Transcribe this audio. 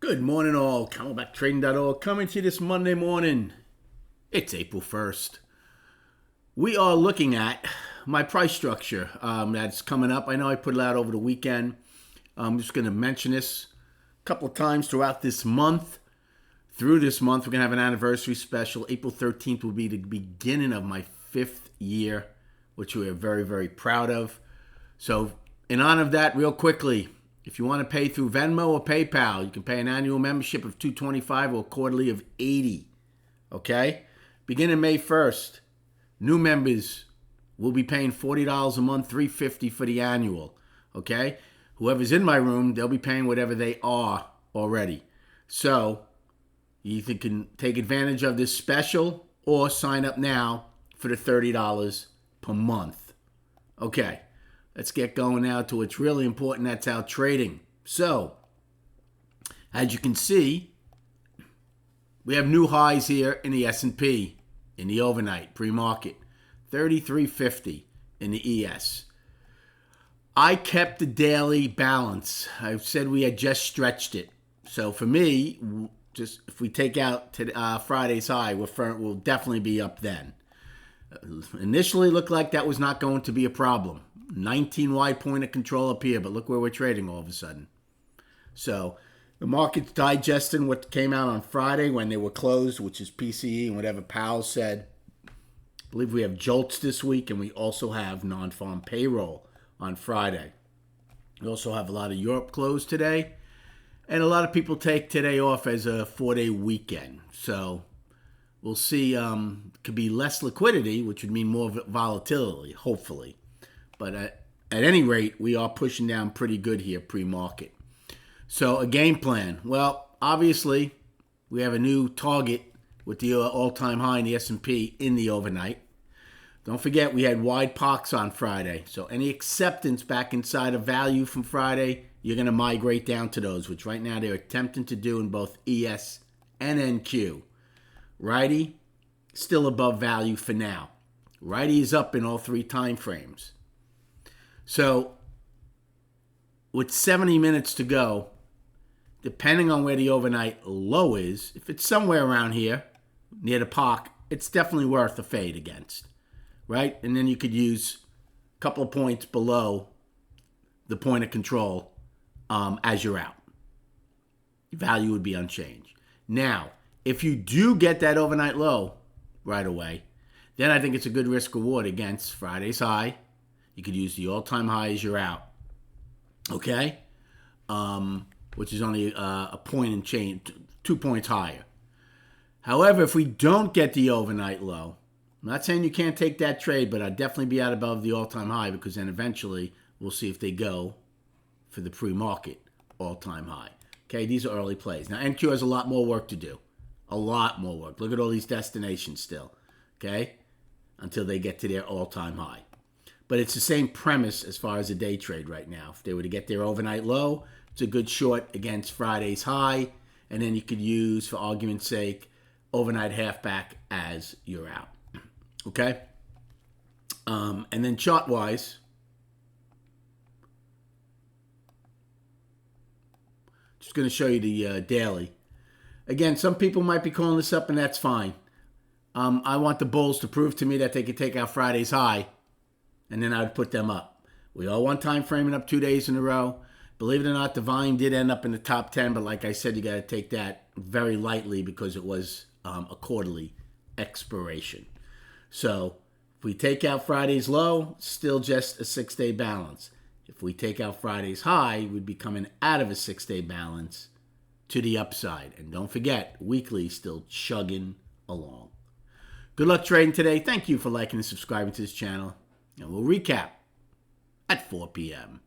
Good morning, all. CamelbackTrading.org coming to you this Monday morning. It's April 1st. We are looking at my price structure that's coming up. I know I put it out over the weekend. I'm just going to mention this a couple of times throughout this month. Through this month, we're going to have an anniversary special. April 13th will be the beginning of my 5th year, which we are very, very proud of. So in honor of that, real quickly, if you want to pay through Venmo or PayPal, you can pay an annual membership of $225 or a quarterly of $80. Okay? Beginning May 1st, new members will be paying $40 a month, $350 for the annual. Okay? Whoever's in my room, they'll be paying whatever they are already. So you either can take advantage of this special or sign up now for the $30 per month. Okay. Let's get going now to what's really important. That's our trading. So, as you can see, we have new highs here in the S&P in the overnight pre-market, 33.50 in the ES. I kept the daily balance. I said we had just stretched it. So for me, just if we take out Friday's high, we'll definitely be up then. Initially, looked like that was not going to be a problem. 19 wide point of control up here, but look where we're trading all of a sudden. So the market's digesting what came out on Friday when they were closed, which is PCE and whatever Powell said. I believe we have JOLTS this week, and we also have non-farm payroll on Friday. We also have a lot of Europe closed today, and a lot of people take today off as a 4-day weekend. So we'll see. Could be less liquidity, which would mean more volatility, hopefully. But at any rate, we are pushing down pretty good here pre-market. So a game plan. Well, obviously, we have a new target with the all-time high in the S&P in the overnight. Don't forget, we had wide POCs on Friday. So any acceptance back inside of value from Friday, you're going to migrate down to those, which right now they're attempting to do in both ES and NQ. Righty, still above value for now. Righty is up in all three time frames. So, with 70 minutes to go, depending on where the overnight low is, if it's somewhere around here, near the POC, it's definitely worth a fade against, right? And then you could use a couple of points below the point of control as you're out. Value would be unchanged. Now, if you do get that overnight low right away, then I think it's a good risk reward against Friday's high. You could use the all-time high as you're out, okay? Which is only a point and change, 2 points higher. However, if we don't get the overnight low, I'm not saying you can't take that trade, but I'd definitely be out above the all-time high because then eventually we'll see if they go for the pre-market all-time high. Okay, these are early plays. Now, NQ has a lot more work to do. A lot more work. Look at all these destinations still, okay, until they get to their all-time high. But it's the same premise as far as a day trade right now. If they were to get their overnight low, it's a good short against Friday's high. And then you could use, for argument's sake, overnight halfback as you're out. Okay? And then chart-wise, just going to show you the daily. Again, some people might be calling this up, and that's fine. I want the bulls to prove to me that they could take out Friday's high, and then I would put them up. We all one time framing up 2 days in a row. Believe it or not, the volume did end up in the top 10, but like I said, you got to take that very lightly because it was a quarterly expiration. So if we take out Friday's low, still just a 6-day balance. If we take out Friday's high, we'd be coming out of a 6-day balance to the upside. And don't forget, weekly still chugging along. Good luck trading today. Thank you for liking and subscribing to this channel. And we'll recap at 4 p.m.